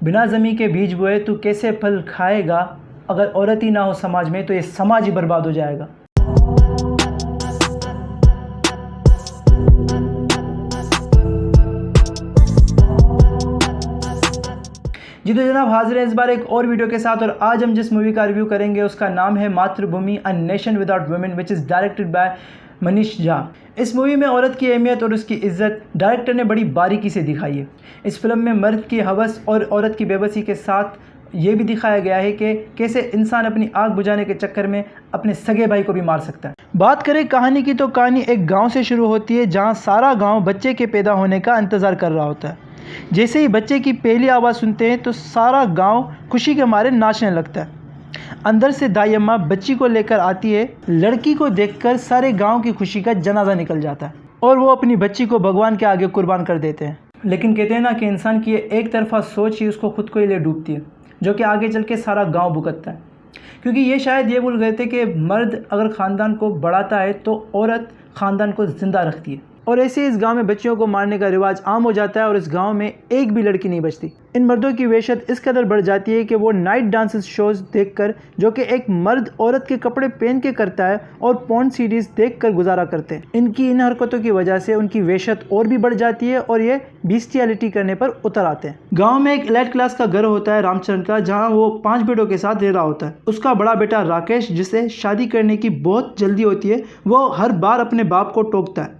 बिना ज़मीं के बीज बोए तू कैसे फल खाएगा, अगर औरत ही ना हो समाज में तो ये समाज ही बर्बाद हो जाएगा। जी तो जनाब हाजिर है इस बार एक और वीडियो के साथ, और आज हम जिस मूवी का रिव्यू करेंगे उसका नाम है मातृभूमि a nation without women, which is directed by Manish Jha. इस मूवी में औरत की अहमियत और उसकी इज्जत डायरेक्टर ने बड़ी बारीकी से दिखाई है। इस फिल्म में मर्द की हवस और औरत की बेबसी के साथ ये भी दिखाया गया है कि कैसे इंसान अपनी आग बुझाने के चक्कर में अपने सगे भाई को भी मार सकता है। बात करें कहानी की तो कहानी एक गांव से शुरू होती है जहां सारा गांव बच्चे के पैदा होने का इंतज़ार कर रहा होता है। जैसे ही बच्चे की पहली आवाज़ सुनते हैं तो सारा गांव खुशी के मारे नाचने लगता है। अंदर से दाई अम्मा बच्ची को लेकर आती है। लड़की को देखकर सारे गांव की खुशी का जनाजा निकल जाता है और वो अपनी बच्ची को भगवान के आगे कुर्बान कर देते हैं। लेकिन कहते हैं ना कि इंसान की एक तरफा सोच ही उसको खुद को ही ले डूबती है, जो कि आगे चल के सारा गाँव भुगतता है। क्योंकि ये शायद ये भूल गए थे कि मर्द अगर ख़ानदान को बढ़ाता है तो औरत ख़ानदान को ज़िंदा रखती है। और ऐसे इस गांव में बच्चियों को मारने का रिवाज आम हो जाता है और इस गांव में एक भी लड़की नहीं बचती। इन मर्दों की वहशत इस कदर बढ़ जाती है कि वो नाइट डांसेस शोज़ देखकर, जो कि एक मर्द औरत के कपड़े पहन के करता है, और पॉर्न सीरीज़ देखकर गुजारा करते हैं। इनकी इन हरकतों की वजह से उनकी वहशत और भी बढ़ जाती है और ये बिस्टियलिटी करने पर उतर आते हैं। गाँव में एक एलाइट क्लास का घर होता है रामचरण का, जहाँ वो 5 बेटों के साथ रह रहा होता है। उसका बड़ा बेटा राकेश, जिसे शादी करने की बहुत जल्दी होती है, वो हर बार अपने बाप को टोकता है।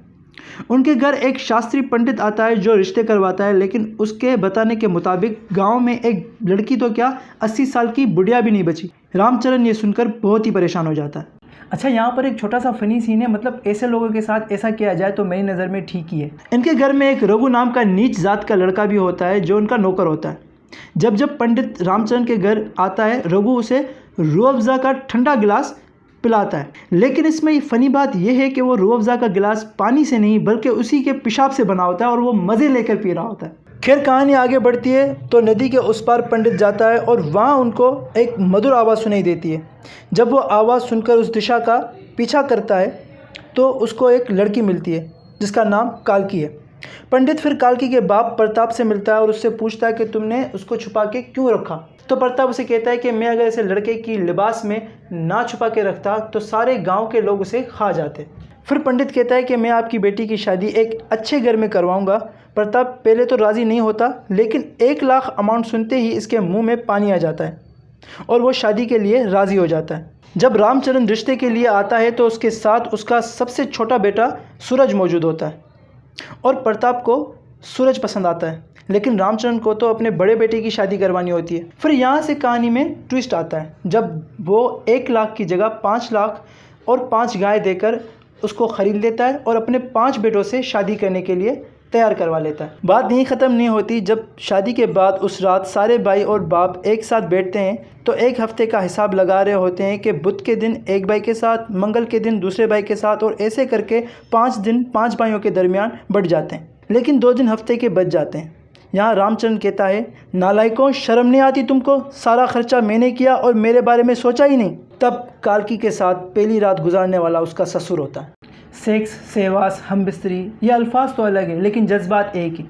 उनके घर एक शास्त्री पंडित आता है जो रिश्ते करवाता है, लेकिन उसके बताने के मुताबिक गांव में एक लड़की तो क्या 80 साल की बुढ़िया भी नहीं बची। रामचरण ये सुनकर बहुत ही परेशान हो जाता है। अच्छा, यहाँ पर एक छोटा सा फनी सीन है, मतलब ऐसे लोगों के साथ ऐसा किया जाए तो मेरी नज़र में ठीक ही है। इनके घर में एक रघु नाम का नीच जात का लड़का भी होता है जो उनका नौकर होता है। जब पंडित रामचरण के घर आता है, रघु उसे रूह अफ़ज़ा का ठंडा गिलास पिलाता है। लेकिन इसमें फ़नी बात यह है कि वो रूह अफ़ज़ा का गिलास पानी से नहीं बल्कि उसी के पेशाब से बना होता है और वो मज़े लेकर पी रहा होता है। खैर कहानी आगे बढ़ती है तो नदी के उस पार पंडित जाता है और वहाँ उनको एक मधुर आवाज़ सुनाई देती है। जब वो आवाज़ सुनकर उस दिशा का पीछा करता है तो उसको एक लड़की मिलती है जिसका नाम कालकी है। पंडित फिर कालकी के बाप प्रताप से मिलता है और उससे पूछता है कि तुमने उसको छुपा के क्यों रखा। तो प्रताप उसे कहता है कि मैं अगर ऐसे लड़के की लिबास में ना छुपा के रखता तो सारे गांव के लोग उसे खा जाते। फिर पंडित कहता है कि मैं आपकी बेटी की शादी एक अच्छे घर में करवाऊंगा। प्रताप पहले तो राज़ी नहीं होता, लेकिन 1 लाख अमाउंट सुनते ही इसके मुंह में पानी आ जाता है और वो शादी के लिए राज़ी हो जाता है। जब रामचरण रिश्ते के लिए आता है तो उसके साथ उसका सबसे छोटा बेटा सूरज मौजूद होता है और प्रताप को सूरज पसंद आता है, लेकिन रामचरण को तो अपने बड़े बेटे की शादी करवानी होती है। फिर यहाँ से कहानी में ट्विस्ट आता है जब वो 1 लाख की जगह 5 लाख और 5 गाय देकर उसको ख़रीद लेता है और अपने 5 बेटों से शादी करने के लिए तैयार करवा लेता है। बात यहीं ख़त्म नहीं होती। जब शादी के बाद उस रात सारे भाई और बाप एक साथ बैठते हैं तो 1 हफ्ते का हिसाब लगा रहे होते हैं कि बुध के दिन एक भाई के साथ, मंगल के दिन दूसरे भाई के साथ, और ऐसे करके 5 दिन 5 भाइयों के दरमियान बढ़ जाते हैं। लेकिन 2 दिन हफ्ते के बच जाते हैं। यहाँ रामचरण कहता है, नालायकों, शर्म नहीं आती तुमको? सारा खर्चा मैंने किया और मेरे बारे में सोचा ही नहीं। तब कालकी के साथ पहली रात गुजारने वाला उसका ससुर होता है। सेक्स, सहवास, हमबिस्तरी, ये अल्फाज तो अलग है लेकिन जज्बात एक ही।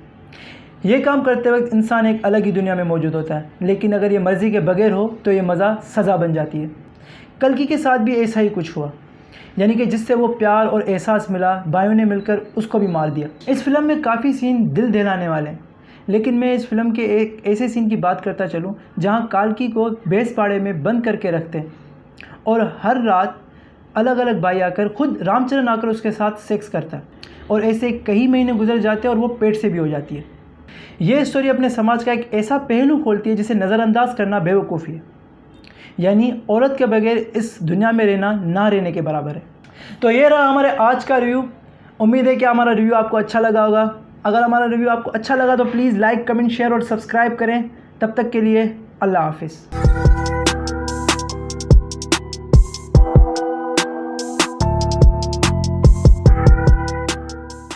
ये काम करते वक्त इंसान एक अलग ही दुनिया में मौजूद होता है, लेकिन अगर ये मर्ज़ी के बगैर हो तो ये मज़ा सज़ा बन जाती है। कल्कि के साथ भी ऐसा ही कुछ हुआ, यानी कि जिससे वो प्यार और एहसास मिला, भाइयों ने मिलकर उसको भी मार दिया। इस फिल्म में काफ़ी सीन दिल दहलाने वाले हैं, लेकिन मैं इस फिल्म के एक ऐसे सीन की बात करता चलूँ जहाँ कालकी को भैंस पाड़े में बंद करके रखते हैं और हर रात अलग अलग भाई आकर, खुद रामचरण आकर उसके साथ सेक्स करता है, और ऐसे कई महीने गुजर जाते हैं और वो पेट से भी हो जाती है। ये स्टोरी अपने समाज का एक ऐसा पहलू खोलती है जिसे नज़रअंदाज करना बेवकूफ़ी है, यानी औरत के बगैर इस दुनिया में रहना ना रहने के बराबर है। तो ये रहा हमारे आज का रिव्यू। उम्मीद है कि हमारा रिव्यू आपको अच्छा लगा होगा। अगर हमारा रिव्यू आपको अच्छा लगा तो प्लीज़ लाइक, कमेंट, शेयर और सब्सक्राइब करें। तब तक के लिए अल्लाह हाफिज़।